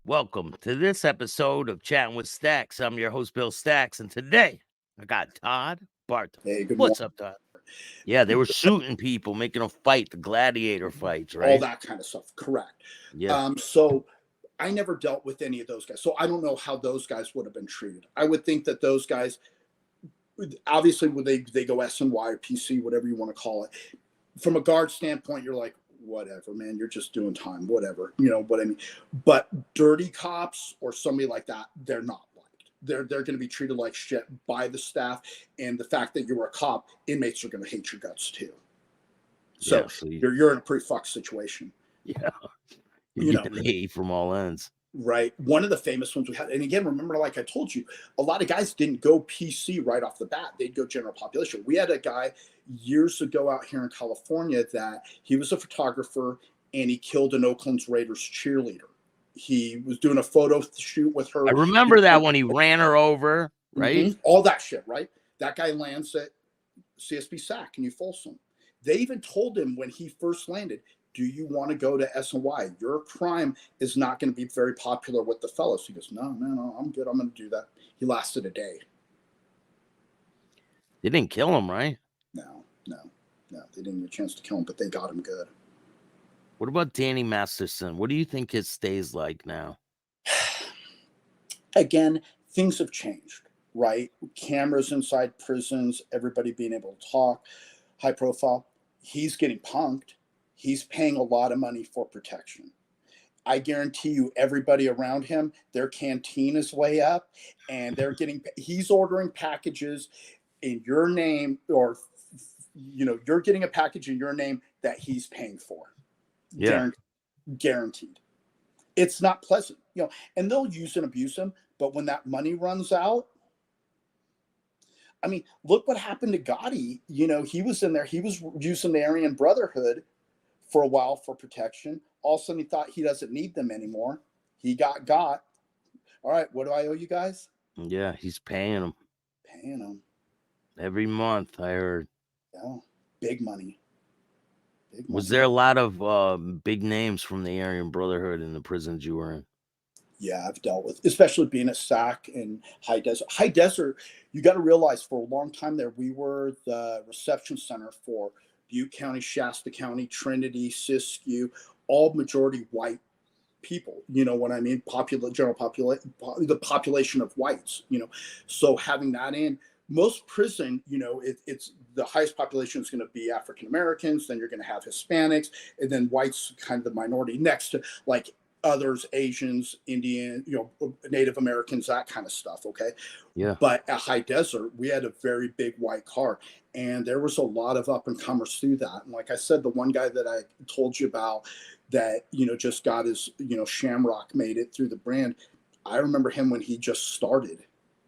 Welcome to this episode of Chatting with Staxx. I'm your host, Bill Staxx, and today I got Todd Barton. Hey, good What's morning. up, Todd? Yeah, they were shooting people, making a fight, the gladiator fights, All right? that kind of stuff. Correct. Yeah. So I never dealt with any of those guys. So I don't know how those guys would have been treated. I would think that those guys, obviously, when they go SNY or PC, whatever you want to call it, from a guard standpoint, you're like, whatever, man, you're just doing time, whatever. You know what I mean? But dirty cops or somebody like that, they're not liked. They're going to be treated like shit by the staff. And the fact that you're a cop, inmates are going to hate your guts too. So Yeah, so you're in a pretty fucked situation. yeah, You you're know, getting hate from all ends. right? One of the famous ones we had, and again, remember, like I told you, a lot of guys didn't go PC right off the bat. They'd go general population. We had a guy years ago out here in California that he was a photographer and he killed an Oakland Raiders cheerleader. He was doing a photo shoot with her. I remember that when he ran her over, right? All that shit, right? That guy lands at CSB SAC in New Folsom. They even told him when he first landed, do you want to go to SNY? Your crime is not going to be very popular with the fellows. He goes, no, I'm good. I'm going to do that. He lasted a day. They didn't kill him, right? No. They didn't get a chance to kill him, but they got him good. What about Danny Masterson? What do you think his stay's like now? Again, things have changed, right? Cameras inside prisons, everybody being able to talk, high profile. He's getting punked. He's paying a lot of money for protection. I guarantee you, everybody around him, their canteen is way up, and he's ordering packages in your name, or you're getting a package in your name that he's paying for. Yeah. Guaranteed. It's not pleasant, and they'll use and abuse him, but when that money runs out, I mean, look what happened to Gotti. He was in there, he was using the Aryan Brotherhood for a while for protection. All of a sudden he thought he doesn't need them anymore. He got. All right, what do I owe you guys? Yeah, he's paying them. Every month, I heard. Yeah, big money. Was there a lot of big names from the Aryan Brotherhood in the prisons you were in? Yeah, I've dealt with, especially being at SAC and High Desert. High Desert, you got to realize, for a long time there, we were the reception center for Butte County, Shasta County, Trinity, Siskiyou, all majority white people. You know what I mean? The population of whites. So having that in most prison, it's the highest population is going to be African Americans. Then you're going to have Hispanics, and then whites, kind of the minority next to like others, Asians, Indian, Native Americans, that kind of stuff. Okay. Yeah. But at High Desert, we had a very big white car, and there was a lot of up and comers through that. And like I said, the one guy that I told you about that, just got his, Shamrock made it through the brand. I remember him when he just started.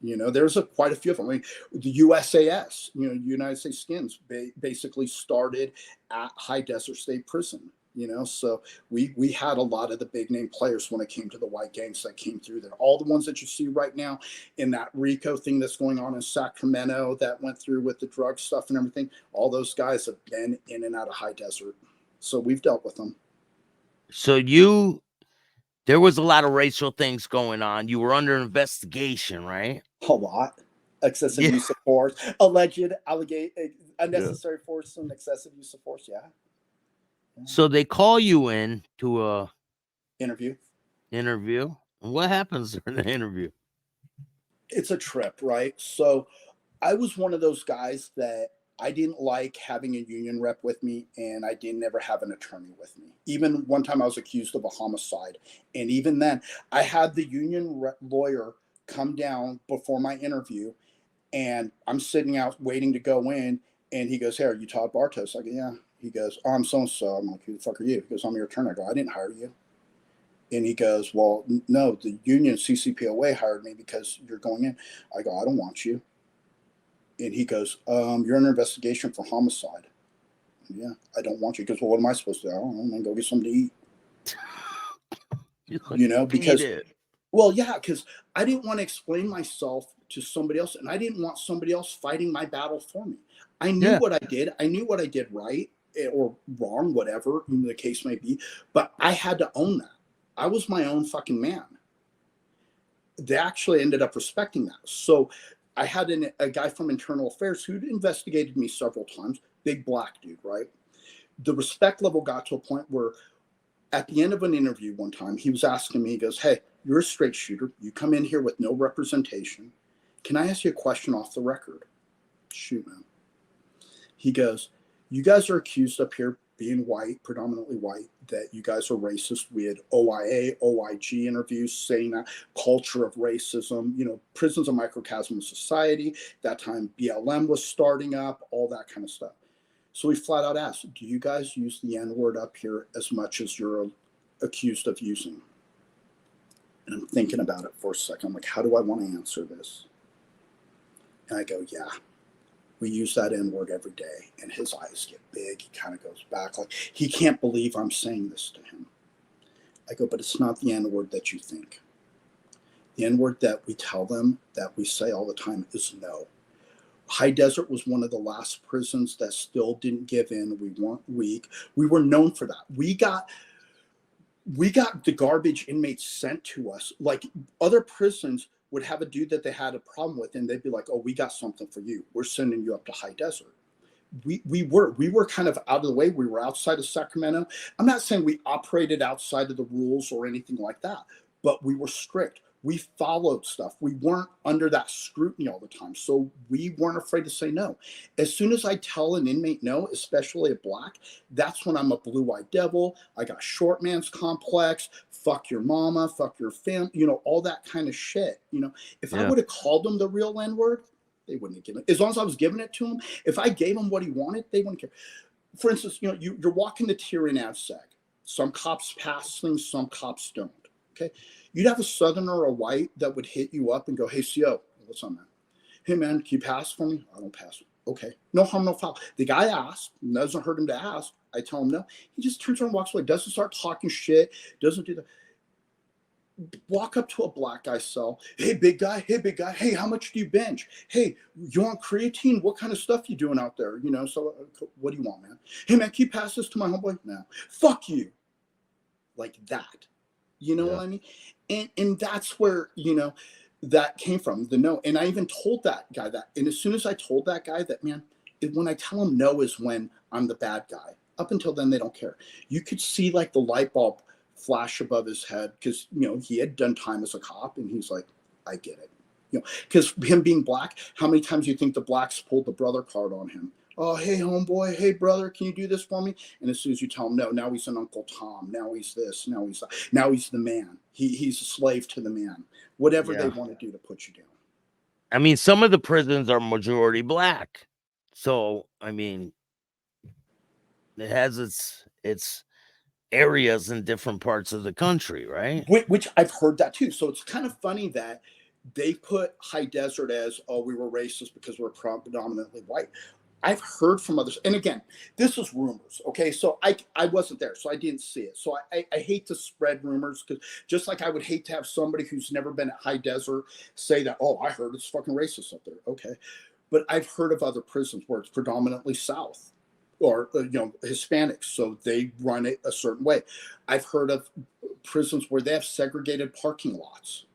There's quite a few of them. I mean, the USAS, United States Skins, basically started at High Desert State Prison. So we had a lot of the big name players when it came to the white gangs that came through there. All the ones that you see right now in that RICO thing that's going on in Sacramento that went through with the drug stuff and everything, all those guys have been in and out of High Desert. So we've dealt with them. So there was a lot of racial things going on. You were under investigation, right? A lot. Excessive use of force, alleged, unnecessary force, and excessive use of force. Yeah. So they call you in to a interview. And what happens during the interview? It's a trip, right? So I was one of those guys that I didn't like having a union rep with me, and I didn't ever have an attorney with me. Even one time I was accused of a homicide. And even then, I had the union lawyer come down before my interview, and I'm sitting out waiting to go in, and he goes, "Hey, are you Todd Bartos?" I go, "Yeah." He goes, "Oh, I'm so-and-so." I'm like, "Who the fuck are you?" He goes, "I'm your attorney." I go, "I didn't hire you." And he goes, "Well, no, the union CCPOA hired me because you're going in." I go, "I don't want you." And he goes, "You're under investigation for homicide." "Yeah, I don't want you." He goes, "Well, what am I supposed to do?" "I don't know, man, go get something to eat." Because, well, yeah, because I didn't want to explain myself to somebody else, and I didn't want somebody else fighting my battle for me. I knew what I did. I knew what I did right or wrong, whatever the case may be, but I had to own that. I was my own fucking man. they actually ended up respecting that. So I had a guy from internal affairs who'd investigated me several times, big black dude, right? The respect level got to a point where at the end of an interview one time, he was asking me, he goes, hey, you're a straight shooter. You come in here with no representation. Can I ask you a question off the record? Shoot, man. He goes, you guys are accused up here being white, predominantly white, that you guys are racist. We had OIA, OIG interviews saying that culture of racism, you know, prison's a microcosm of society. That time BLM was starting up, all that kind of stuff. So we flat out asked, do you guys use the N-word up here as much as you're accused of using? And I'm thinking about it for a second. I'm like, how do I want to answer this? And I go, yeah, we use that N-word every day. And his eyes get big. He kind of goes back like, he can't believe I'm saying this to him. I go, but it's not the N-word that you think. The N-word that we tell them, that we say all the time, is no. High Desert was one of the last prisons that still didn't give in. We weren't weak. We were known for that. We got the garbage inmates sent to us. Like other prisons would have a dude that they had a problem with, and they'd be like, oh, we got something for you. We're sending you up to High Desert. We were kind of out of the way. We were outside of Sacramento. I'm not saying we operated outside of the rules or anything like that, but we were strict. We followed stuff. We weren't under that scrutiny all the time. So we weren't afraid to say no. As soon as I tell an inmate no, especially a black, that's when I'm a blue-eyed devil. I got short man's complex, fuck your mama, fuck your family, you know, all that kind of shit. You know, if I would have called them the real N-word, they wouldn't have given it. As long as I was giving it to them, if I gave them what he wanted, they wouldn't care. For instance, you know, you're walking the tier in AvSeg. Some cops pass things, some cops don't. Okay. You'd have a Southerner or a white that would hit you up and go, hey, CO, what's on that? Hey, man, can you pass for me? I don't pass. Okay. No harm, no foul. The guy asked. It doesn't hurt him to ask. I tell him no. He just turns around and walks away. Doesn't start talking shit. Doesn't do that. Walk up to a black guy cell. Hey, big guy. Hey, big guy. Hey, how much do you bench? Hey, you want creatine? What kind of stuff you doing out there? You know, so what do you want, man? Hey, man, can you pass this to my homeboy? No. Fuck you. Like that. You know what I mean? And that's where, you know, that came from, the no. And I even told that guy that. And as soon as I told that guy that, man, when I tell him no is when I'm the bad guy. Up until then, they don't care. You could see like the light bulb flash above his head because, you know, he had done time as a cop and he's like, I get it. You know, because him being black, how many times do you think the blacks pulled the brother card on him? Oh, hey, homeboy. Hey, brother, can you do this for me? And as soon as you tell him no, now he's an Uncle Tom. Now he's this. Now he's that. Now he's the man. He's a slave to the man. Whatever they want to do to put you down. I mean, some of the prisons are majority black. So, I mean, it has its areas in different parts of the country, right? Which I've heard that too. So it's kind of funny that they put High Desert as, oh, we were racist because we're predominantly white. I've heard from others, and again, this is rumors, okay? So I wasn't there, so I didn't see it. So I hate to spread rumors because just like I would hate to have somebody who's never been at High Desert say that, oh, I heard it's fucking racist up there, okay? But I've heard of other prisons where it's predominantly South or, you know, Hispanics, so they run it a certain way. I've heard of prisons where they have segregated parking lots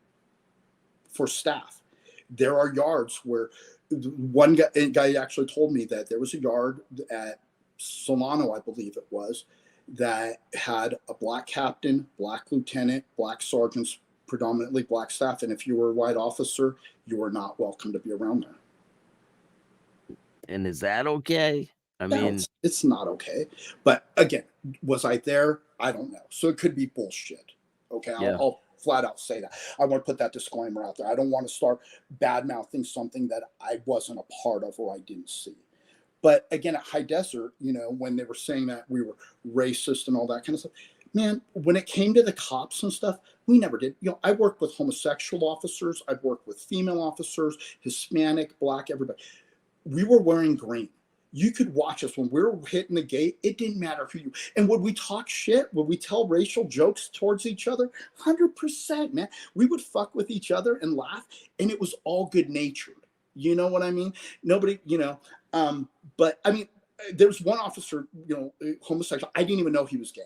for staff. There are yards where one guy actually told me that there was a yard at Solano, I believe it was, that had a black captain, black lieutenant, black sergeants, predominantly black staff. And if you were a white officer, you were not welcome to be around there. And is that okay? I mean, it's not okay. But again, was I there? I don't know. So it could be bullshit. Okay. I'll flat out say that. I want to put that disclaimer out there. I don't want to start bad mouthing something that I wasn't a part of or I didn't see. But again, at High Desert, you know, when they were saying that we were racist and all that kind of stuff, man, when it came to the cops and stuff, we never did. You know, I worked with homosexual officers. I've worked with female officers, Hispanic, black, everybody. We were wearing green. You could watch us when we were hitting the gate. It didn't matter who you. And would we talk shit? Would we tell racial jokes towards each other? 100%, man. We would fuck with each other and laugh, and it was all good natured. You know what I mean? Nobody, you know. But I mean, there was one officer, you know, homosexual. I didn't even know he was gay.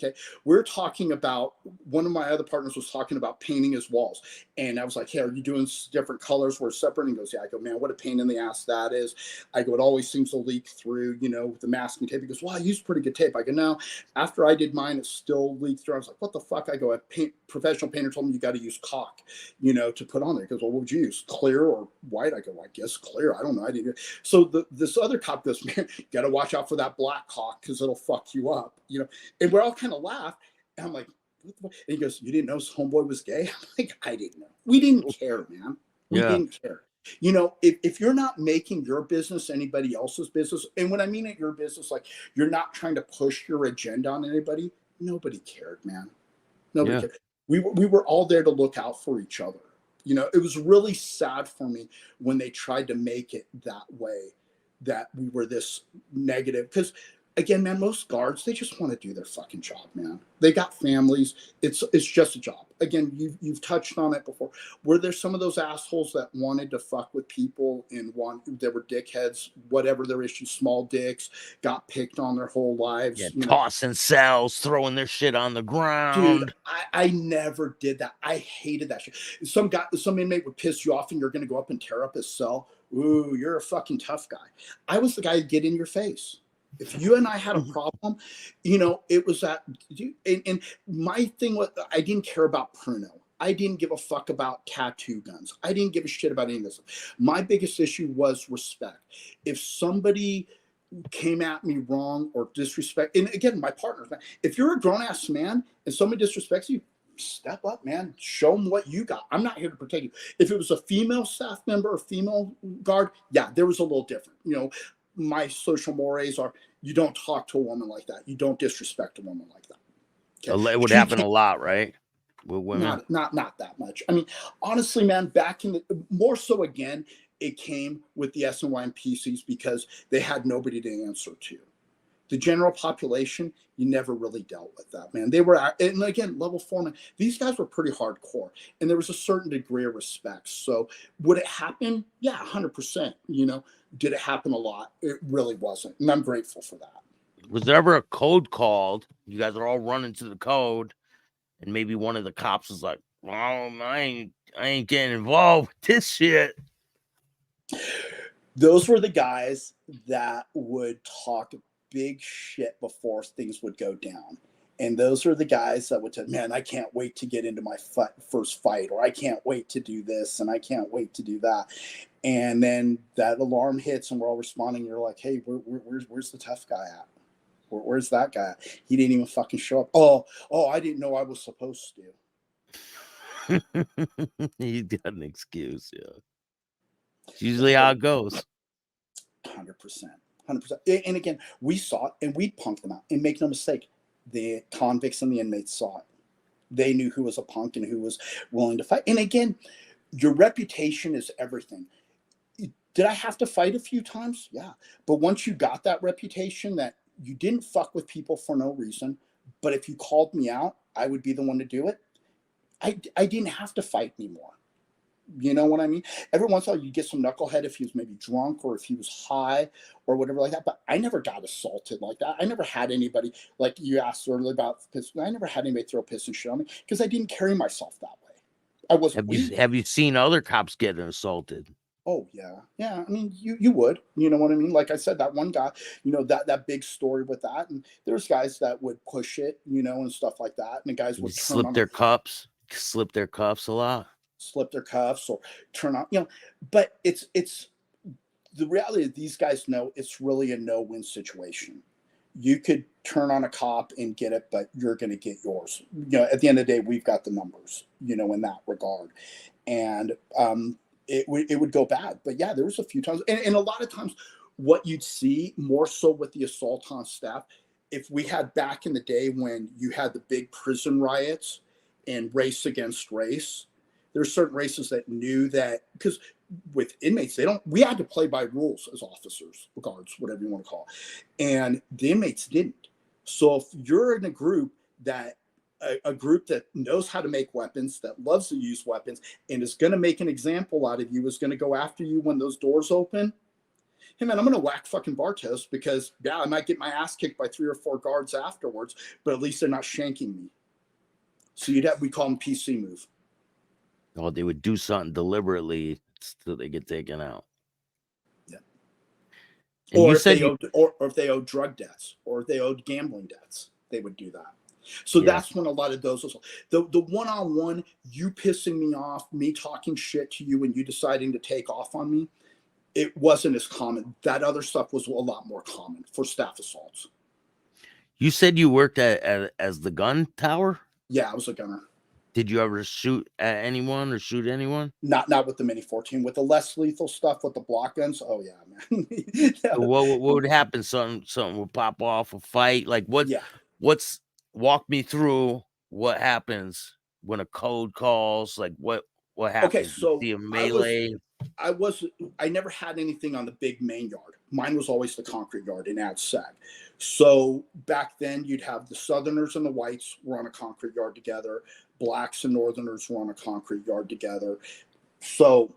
Okay. We're talking about, one of my other partners was talking about painting his walls. And I was like, hey, are you doing different colors? We're separate. And he goes, yeah. I go, man, what a pain in the ass that is. I go, it always seems to leak through, with the masking tape. He goes, well, I used pretty good tape. I go, no, after I did mine, it still leaked through. I was like, what the fuck? I go, professional painter told me you got to use caulk, to put on there. He goes, well, what would you use? Clear or white? I go, I guess clear. I don't know. I didn't. So this other cop goes, man, you got to watch out for that black caulk because it'll fuck you up, and we're all kind of laugh. And I'm like, what? And he goes, you didn't know his homeboy was gay? I'm like, I didn't know. We didn't care, man. We didn't care. If you're not making your business anybody else's business, and when I mean it, your business, like you're not trying to push your agenda on anybody, nobody cared, man. Nobody cared. We were all there to look out for each other. It was really sad for me when they tried to make it that way, that we were this negative. Because again, man, most guards, they just want to do their fucking job, man. They got families. It's just a job. Again, you've touched on it before. Were there some of those assholes that wanted to fuck with people and there were dickheads, whatever their issue, small dicks, got picked on their whole lives? Yeah, tossing cells, throwing their shit on the ground. Dude, I never did that. I hated that shit. Some inmate would piss you off and you're going to go up and tear up his cell. Ooh, you're a fucking tough guy. I was the guy to get in your face. If you and I had a problem, it was that. And my thing was, I didn't care about Pruno. I didn't give a fuck about tattoo guns. I didn't give a shit about any of this. My biggest issue was respect. If somebody came at me wrong or disrespect, and again, my partners, man, if you're a grown ass man and somebody disrespects you, step up, man. Show them what you got. I'm not here to protect you. If it was a female staff member or female guard, yeah, there was a little different. My social mores are, you don't talk to a woman like that. You don't disrespect a woman like that. Okay? It would happen a lot, right? With women? Not that much. I mean, honestly, man, back in more so again, it came with the SNY and PCs because they had nobody to answer to. The general population, you never really dealt with that, man. They were, and again, level 4, these guys were pretty hardcore, and there was a certain degree of respect. So would it happen? Yeah, 100%. Did it happen a lot? It really wasn't, and I'm grateful for that. Was there ever a code called? You guys are all running to the code, and maybe one of the cops was like, "Well, I ain't getting involved with this shit." Those were the guys that would talk big shit before things would go down. And those are the guys that would say, man, I can't wait to get into my first fight, or I can't wait to do this, and I can't wait to do that. And then that alarm hits and we're all responding. You're like, hey, where's the tough guy at? Where's that guy at? He didn't even fucking show up. Oh, I didn't know I was supposed to. He's got an excuse, yeah. It's usually how it goes. 100%. 100%. And again, we saw it and we punked them out. And make no mistake, the convicts and the inmates saw it. They knew who was a punk and who was willing to fight. And again, your reputation is everything. Did I have to fight a few times? Yeah. But once you got that reputation that you didn't fuck with people for no reason, but if you called me out, I would be the one to do it. I didn't have to fight anymore. You know what I mean? Every once in a while, you get some knucklehead if he was maybe drunk or if he was high or whatever like that. But I never got assaulted like that. I never had anybody, like you asked earlier about, because I never had anybody throw piss and shit on me because I didn't carry myself that way. I wasn't. Have you seen other cops getting assaulted? Oh yeah. I mean, you would. You know what I mean? Like I said, that one guy, that big story with that, and there's guys that would push it, and stuff like that, and the guys would slip their cuffs a lot. Slip their cuffs or turn on, but it's the reality of these guys know it's really a no-win situation. You could turn on a cop and get it, but you're going to get yours. At the end of the day, we've got the numbers, in that regard. And it would go bad. But yeah, there was a few times. And a lot of times what you'd see more so with the assault on staff, if we had back in the day when you had the big prison riots and race against race, there's certain races that knew that, because with inmates, we had to play by rules as officers, guards, whatever you want to call it. And the inmates didn't. So if you're in a group that knows how to make weapons, that loves to use weapons, and is going to make an example out of you, is going to go after you when those doors open, Hey man, I'm gonna whack fucking Bartos because yeah, I might get my ass kicked by 3 or 4 guards afterwards, but at least they're not shanking me. So we call them PC move. Oh, they would do something deliberately so they get taken out. Yeah. And Or you if said they you, owed, or if they owed drug debts, or if they owed gambling debts, they would do that. So yeah. that's when a lot of those, the one-on-one, you pissing me off, me talking shit to you, and you deciding to take off on me, it wasn't as common. That other stuff was a lot more common for staff assaults. You said you worked as the gun tower. Yeah, I was a gunner. Did you ever shoot at anyone or shoot anyone? Not with the Mini 14, with the less lethal stuff, with the block guns. Oh yeah, man. So what would happen? Something would pop off, a fight. Like Yeah. what's walk me through what happens when a code calls. Like what Okay, happens? You so see a melee. I was I never had anything on the big main yard. Mine was always the concrete yard in Ad Sag. So back then you'd have the Southerners and the whites were on a concrete yard together. Blacks and Northerners were on a concrete yard together. So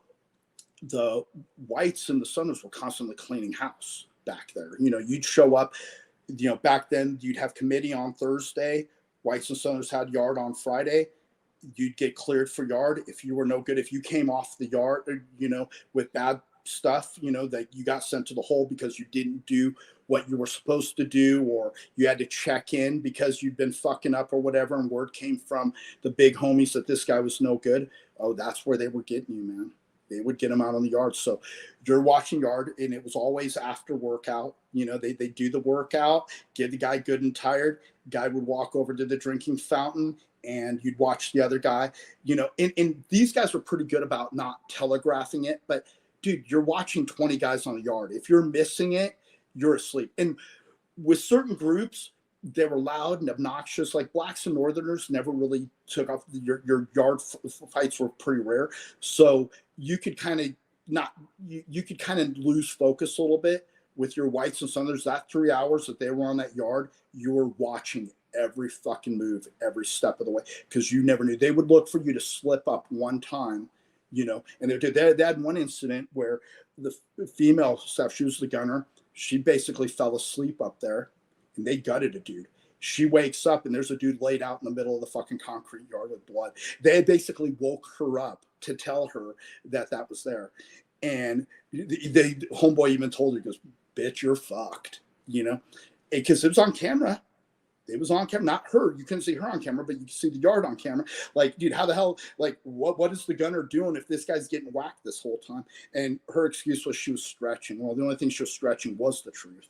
the whites and the Southerners were constantly cleaning house back there. You'd show up, back then you'd have committee on Thursday. Whites and Southerners had yard on Friday. You'd get cleared for yard. If you were no good, if you came off the yard, with bad stuff, that you got sent to the hole because you didn't do what you were supposed to do, or you had to check in because you'd been fucking up or whatever, and word came from the big homies that this guy was no good. Oh, that's where they were getting you, man. They would get him out on the yard. So you're watching yard, and it was always after workout. They do the workout, get the guy good and tired. Guy would walk over to the drinking fountain, and you'd watch the other guy. And these guys were pretty good about not telegraphing it. But dude, you're watching 20 guys on the yard. If you're missing it, you're asleep. And with certain groups, they were loud and obnoxious. Like blacks and Northerners never really took off. Your yard fights were pretty rare, so you could kind of not you could kind of lose focus a little bit with your whites and Southerners. That 3 hours that they were on that yard, you were watching every fucking move, every step of the way, because you never knew. They would look for you to slip up one time, and they had one incident where the female staff, she was the gunner, she basically fell asleep up there, and they gutted a dude. She wakes up and there's a dude laid out in the middle of the fucking concrete yard with blood. They basically woke her up to tell her that was there. And the homeboy even told her, he goes, bitch, you're fucked, because it was on camera. It was on camera, not her. You couldn't see her on camera, but you could see the yard on camera. Like, dude, how the hell, like, what is the gunner doing if this guy's getting whacked this whole time? And her excuse was she was stretching. Well, the only thing she was stretching was the truth.